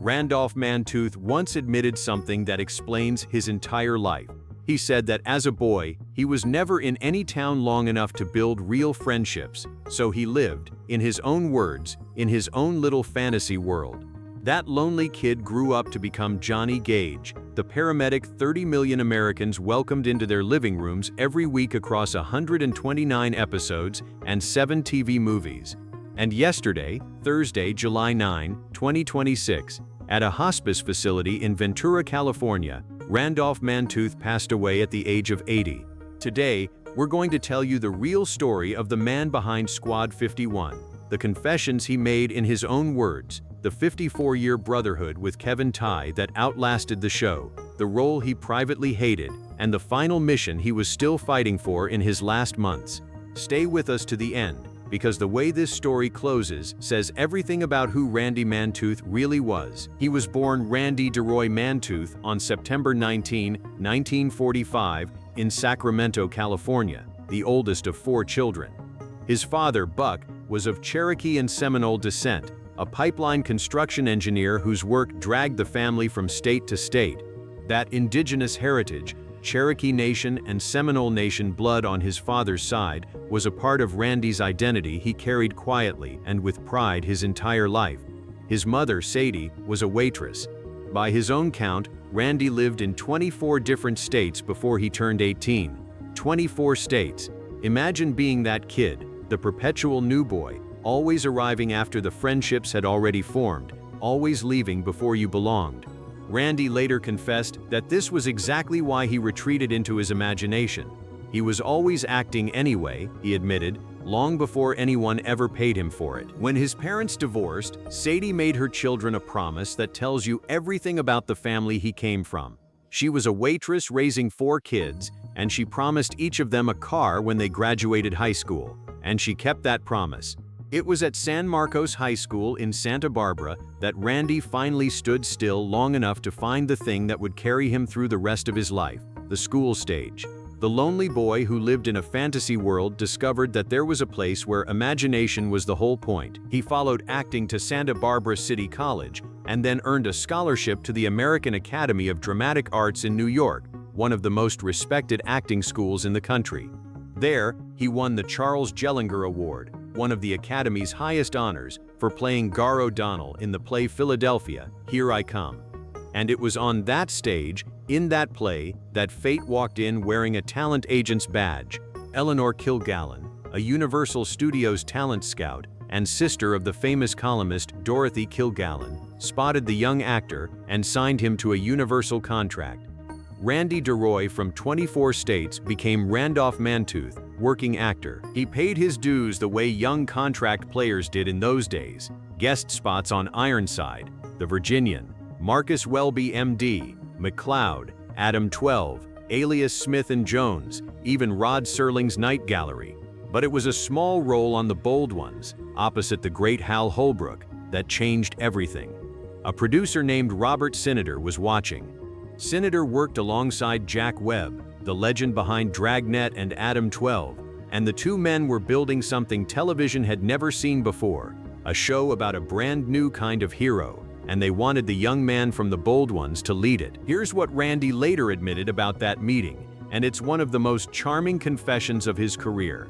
Randolph Mantooth once admitted something that explains his entire life. He said that as a boy, he was never in any town long enough to build real friendships, so he lived, in his own words, in his own little fantasy world. That lonely kid grew up to become Johnny Gage, the paramedic 30 million Americans welcomed into their living rooms every week across 129 episodes and 7 TV movies. And yesterday, Thursday, July 9, 2026, at a hospice facility in Ventura, California, Randolph Mantooth passed away at the age of 80. Today, we're going to tell you the real story of the man behind Squad 51, the confessions he made in his own words, the 54-year brotherhood with Kevin Tighe that outlasted the show, the role he privately hated, and the final mission he was still fighting for in his last months. Stay with us to the end, because the way this story closes says everything about who Randy Mantooth really was. He was born Randy Mantooth on September 19, 1945, in Sacramento, California, the oldest of 4 children. His father, Buck, was of Cherokee and Seminole descent, a pipeline construction engineer whose work dragged the family from state to state. That indigenous heritage, Cherokee Nation and Seminole Nation blood on his father's side, was a part of Randy's identity he carried quietly and with pride his entire life. His mother, Sadie, was a waitress. By his own count, Randy lived in 24 different states before he turned 18. 24 states. Imagine being that kid, the perpetual new boy, always arriving after the friendships had already formed, always leaving before you belonged. Randy later confessed that this was exactly why he retreated into his imagination. He was always acting anyway, he admitted, long before anyone ever paid him for it. When his parents divorced, Sadie made her children a promise that tells you everything about the family he came from. She was a waitress raising 4 kids, and she promised each of them a car when they graduated high school, and she kept that promise. It was at San Marcos High School in Santa Barbara that Randy finally stood still long enough to find the thing that would carry him through the rest of his life, the school stage. The lonely boy who lived in a fantasy world discovered that there was a place where imagination was the whole point. He followed acting to Santa Barbara City College and then earned a scholarship to the American Academy of Dramatic Arts in New York, one of the most respected acting schools in the country. There, he won the Charles Jellinger Award, one of the Academy's highest honors, for playing Gar O'Donnell in the play Philadelphia, Here I Come. And it was on that stage, in that play, that fate walked in wearing a talent agent's badge. Eleanor Kilgallen, a Universal Studios talent scout and sister of the famous columnist Dorothy Kilgallen, spotted the young actor and signed him to a Universal contract. Randy from 24 states became Randolph Mantooth, working actor. He paid his dues the way young contract players did in those days. Guest spots on Ironside, The Virginian, Marcus Welby MD, McCloud, Adam 12, Alias Smith and Jones, even Rod Serling's Night Gallery. But it was a small role on The Bold Ones, opposite the great Hal Holbrook, that changed everything. A producer named Robert Sinider was watching. Sinider worked alongside Jack Webb, the legend behind Dragnet and Adam 12, and the 2 men were building something television had never seen before, a show about a brand new kind of hero, and they wanted the young man from The Bold Ones to lead it. Here's what Randy later admitted about that meeting, and it's one of the most charming confessions of his career.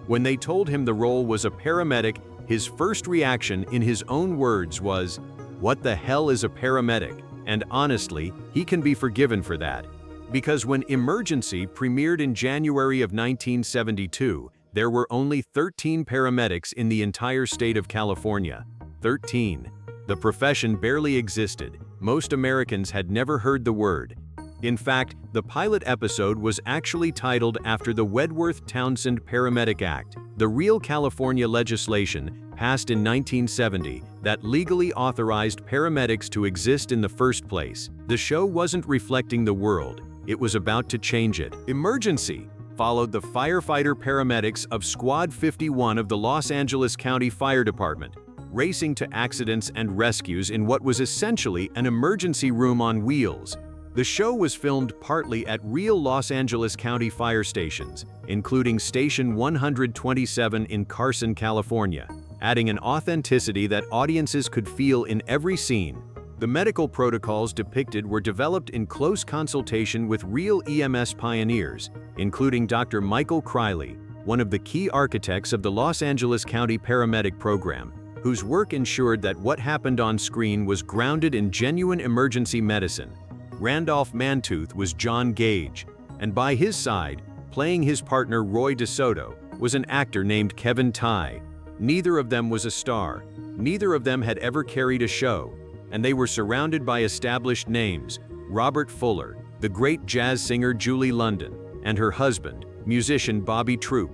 When they told him the role was a paramedic, his first reaction, in his own words, was, "What the hell is a paramedic?" And honestly, he can be forgiven for that. Because when Emergency premiered in January of 1972, there were only 13 paramedics in the entire state of California. 13. The profession barely existed. Most Americans had never heard the word. In fact, the pilot episode was actually titled after the Wedworth-Townsend Paramedic Act, the real California legislation passed in 1970 that legally authorized paramedics to exist in the first place. The show wasn't reflecting the world, it was about to change it. Emergency followed the firefighter paramedics of Squad 51 of the Los Angeles County Fire Department, racing to accidents and rescues in what was essentially an emergency room on wheels. The show was filmed partly at real Los Angeles County fire stations, including Station 127 in Carson, California, adding an authenticity that audiences could feel in every scene. The medical protocols depicted were developed in close consultation with real EMS pioneers, including Dr. Michael Criley, one of the key architects of the Los Angeles County paramedic program, whose work ensured that what happened on screen was grounded in genuine emergency medicine. Randolph Mantooth was John Gage, and by his side, playing his partner Roy DeSoto, was an actor named Kevin Tighe. Neither of them was a star, neither of them had ever carried a show, and they were surrounded by established names: Robert Fuller, the great jazz singer Julie London, and her husband, musician Bobby Troup.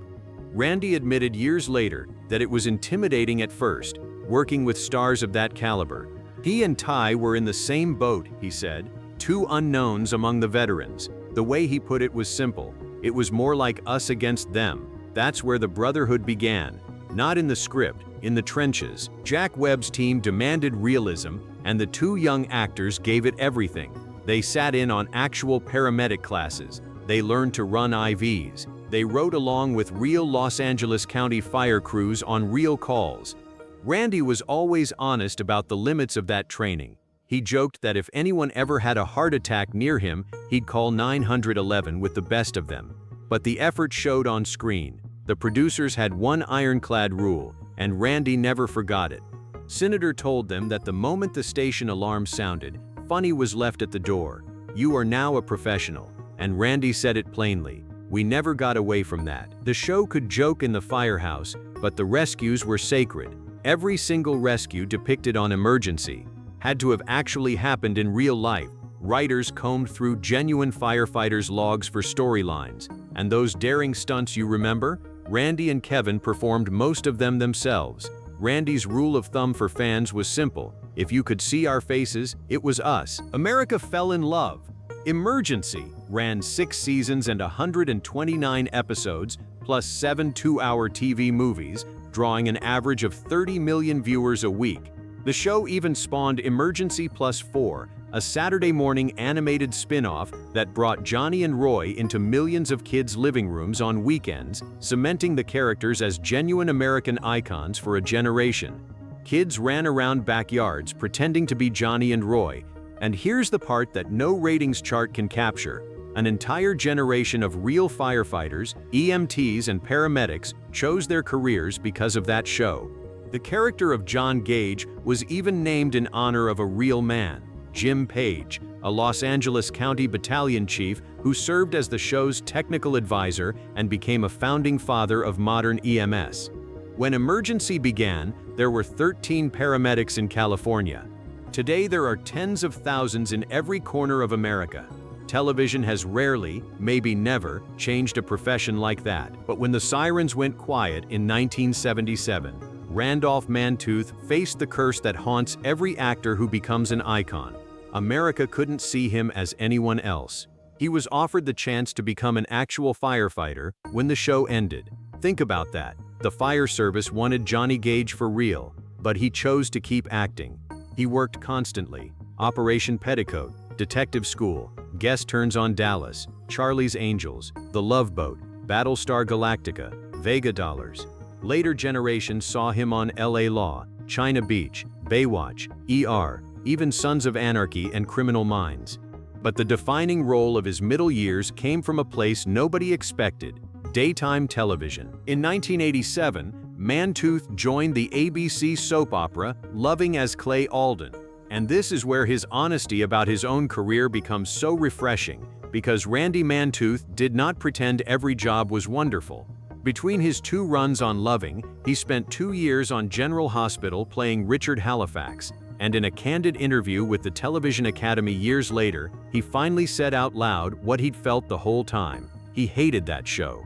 Randy admitted years later that it was intimidating at first, working with stars of that caliber. He and Tighe were in the same boat, he said, two unknowns among the veterans. The way he put it was simple. It was more like us against them. That's where the brotherhood began. Not in the script, in the trenches. Jack Webb's team demanded realism, and the two young actors gave it everything. They sat in on actual paramedic classes. They learned to run IVs. They rode along with real Los Angeles County fire crews on real calls. Randy was always honest about the limits of that training. He joked that if anyone ever had a heart attack near him, he'd call 911 with the best of them. But the effort showed on screen. The producers had one ironclad rule, and Randy never forgot it. Senator told them that the moment the station alarm sounded, funny was left at the door. You are now a professional. And Randy said it plainly. We never got away from that. The show could joke in the firehouse, but the rescues were sacred. Every single rescue depicted on Emergency had to have actually happened in real life. Writers combed through genuine firefighters' logs for storylines. And those daring stunts you remember? Randy and Kevin performed most of them themselves. Randy's rule of thumb for fans was simple. If you could see our faces, it was us. America fell in love. Emergency ran 6 seasons and 129 episodes, plus 7 two-hour TV movies, drawing an average of 30 million viewers a week. The show even spawned Emergency Plus 4, a Saturday morning animated spin-off that brought Johnny and Roy into millions of kids' living rooms on weekends, cementing the characters as genuine American icons for a generation. Kids ran around backyards pretending to be Johnny and Roy. And here's the part that no ratings chart can capture. An entire generation of real firefighters, EMTs, and paramedics chose their careers because of that show. The character of John Gage was even named in honor of a real man, Jim Page, a Los Angeles County battalion chief who served as the show's technical advisor and became a founding father of modern EMS. When Emergency began, there were 13 paramedics in California. Today there are tens of thousands in every corner of America. Television has rarely, maybe never, changed a profession like that. But when the sirens went quiet in 1977, Randolph Mantooth faced the curse that haunts every actor who becomes an icon. America couldn't see him as anyone else. He was offered the chance to become an actual firefighter when the show ended. Think about that. The fire service wanted Johnny Gage for real, but he chose to keep acting. He worked constantly. Operation Petticoat, Detective School, Guest Turns on Dallas, Charlie's Angels, The Love Boat, Battlestar Galactica, Vega Dollars. Later generations saw him on LA Law, China Beach, Baywatch, ER, even Sons of Anarchy and Criminal Minds. But the defining role of his middle years came from a place nobody expected: daytime television. In 1987, Mantooth joined the ABC soap opera Loving as Clay Alden. And this is where his honesty about his own career becomes so refreshing, because Randy Mantooth did not pretend every job was wonderful. Between his 2 runs on Loving, he spent 2 years on General Hospital playing Richard Halifax, and in a candid interview with the Television Academy years later, he finally said out loud what he'd felt the whole time. He hated that show.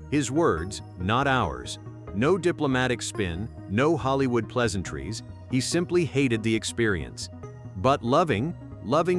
His words, not ours. No diplomatic spin, no Hollywood pleasantries, he simply hated the experience. But Loving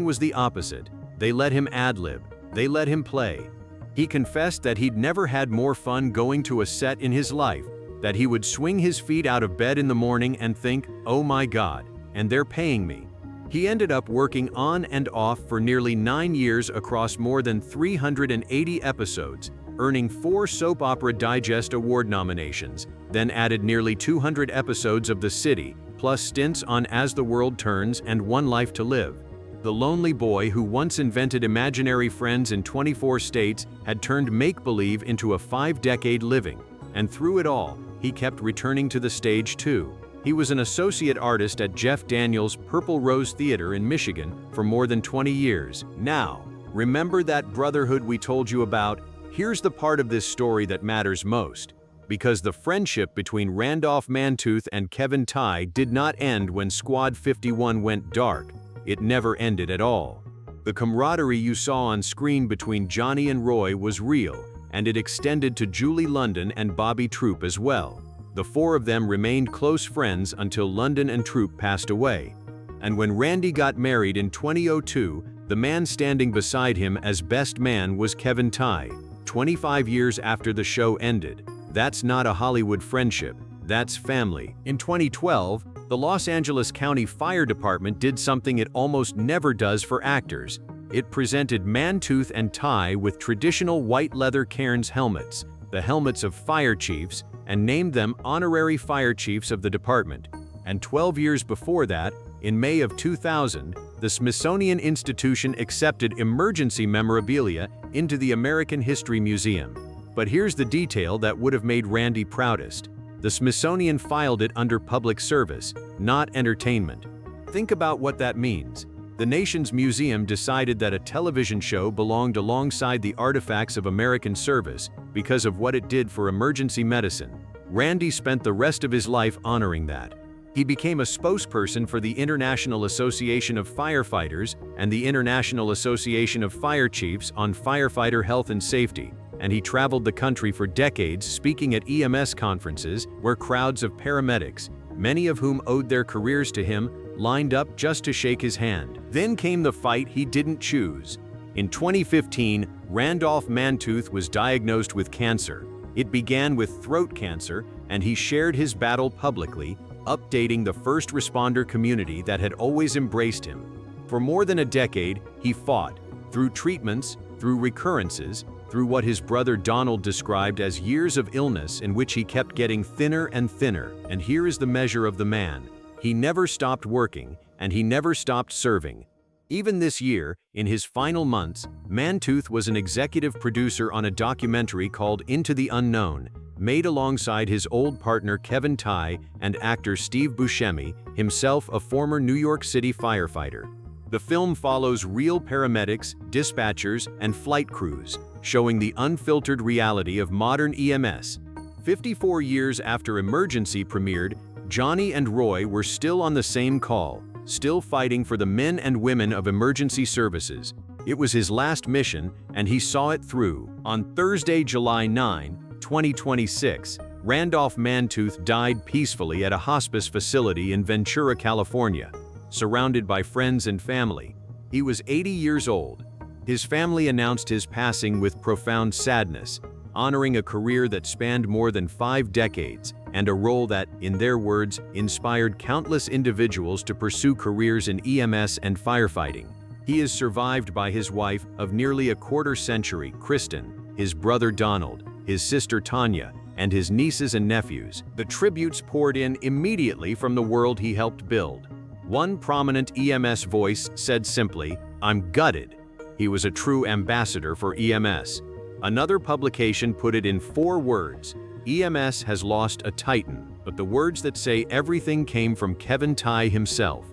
was the opposite. They let him ad-lib, they let him play. He confessed that he'd never had more fun going to a set in his life, that he would swing his feet out of bed in the morning and think, oh my God, and they're paying me. He ended up working on and off for nearly 9 years across more than 380 episodes, earning 4 Soap Opera Digest Award nominations, then added nearly 200 episodes of The City, plus stints on As the World Turns and One Life to Live. The lonely boy who once invented imaginary friends in 24 states had turned make-believe into a 5-decade living, and through it all, he kept returning to the stage too. He was an associate artist at Jeff Daniels' Purple Rose Theater in Michigan for more than 20 years. Now, remember that brotherhood we told you about? Here's the part of this story that matters most. Because the friendship between Randolph Mantooth and Kevin Tighe did not end when Squad 51 went dark. It never ended at all. The camaraderie you saw on screen between Johnny and Roy was real, and it extended to Julie London and Bobby Troop as well. The four of them remained close friends until London and Troop passed away. And when Randy got married in 2002, the man standing beside him as best man was Kevin Tighe, 25 years after the show ended. That's not a Hollywood friendship, that's family. In 2012, the Los Angeles County Fire Department did something it almost never does for actors. It presented Mantooth and Tighe with traditional white leather Cairns helmets, the helmets of fire chiefs, and named them honorary fire chiefs of the department. And 12 years before that, in May of 2000, the Smithsonian Institution accepted emergency memorabilia into the American History Museum. But here's the detail that would have made Randy proudest. The Smithsonian filed it under public service, not entertainment. Think about what that means. The nation's museum decided that a television show belonged alongside the artifacts of American service because of what it did for emergency medicine. Randy spent the rest of his life honoring that. He became a spokesperson for the International Association of Firefighters and the International Association of Fire Chiefs on firefighter health and safety, and he traveled the country for decades speaking at EMS conferences where crowds of paramedics, many of whom owed their careers to him, lined up just to shake his hand. Then came the fight he didn't choose. In 2015, Randolph Mantooth was diagnosed with cancer. It began with throat cancer, and he shared his battle publicly, updating the first responder community that had always embraced him. For more than a decade, he fought, through treatments, through recurrences, through what his brother Donald described as years of illness in which he kept getting thinner and thinner. And here is the measure of the man. He never stopped working, and he never stopped serving. Even this year, in his final months, Mantooth was an executive producer on a documentary called Into the Unknown, made alongside his old partner Kevin Tighe and actor Steve Buscemi, himself a former New York City firefighter. The film follows real paramedics, dispatchers, and flight crews, showing the unfiltered reality of modern EMS. 54 years after Emergency premiered, Johnny and Roy were still on the same call, still fighting for the men and women of emergency services. It was his last mission, and he saw it through. On Thursday, July 9, 2026, Randolph Mantooth died peacefully at a hospice facility in Ventura, California, surrounded by friends and family. He was 80 years old. His family announced his passing with profound sadness, honoring a career that spanned more than 5 decades and a role that, in their words, inspired countless individuals to pursue careers in EMS and firefighting. He is survived by his wife of nearly a quarter century, Kristen, his brother Donald, his sister Tanya, and his nieces and nephews. The tributes poured in immediately from the world he helped build. One prominent EMS voice said simply, "I'm gutted." He was a true ambassador for EMS. Another publication put it in 4 words, "EMS has lost a titan," but the words that say everything came from Kevin Tighe himself.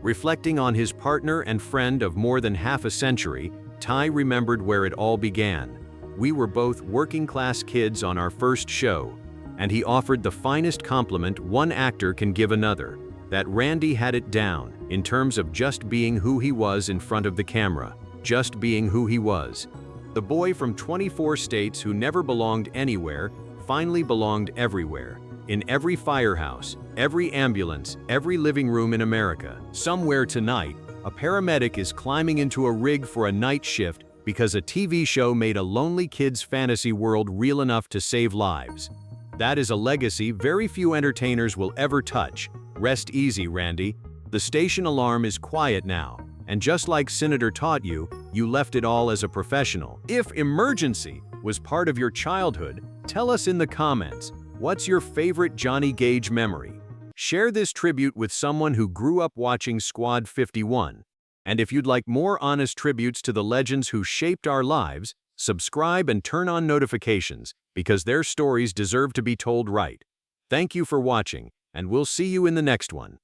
Reflecting on his partner and friend of more than half a century, Tighe remembered where it all began. "We were both working-class kids on our first show," and he offered the finest compliment one actor can give another, that Randy had it down, in terms of just being who he was in front of the camera, just being who he was. The boy from 24 states who never belonged anywhere, finally belonged everywhere. In every firehouse, every ambulance, every living room in America. Somewhere tonight, a paramedic is climbing into a rig for a night shift because a TV show made a lonely kid's fantasy world real enough to save lives. That is a legacy very few entertainers will ever touch. Rest easy, Randy. The station alarm is quiet now, and just like Senator taught you, you left it all as a professional. If Emergency was part of your childhood, tell us in the comments, what's your favorite Johnny Gage memory? Share this tribute with someone who grew up watching Squad 51. And if you'd like more honest tributes to the legends who shaped our lives, subscribe and turn on notifications, because their stories deserve to be told right. Thank you for watching, and we'll see you in the next one.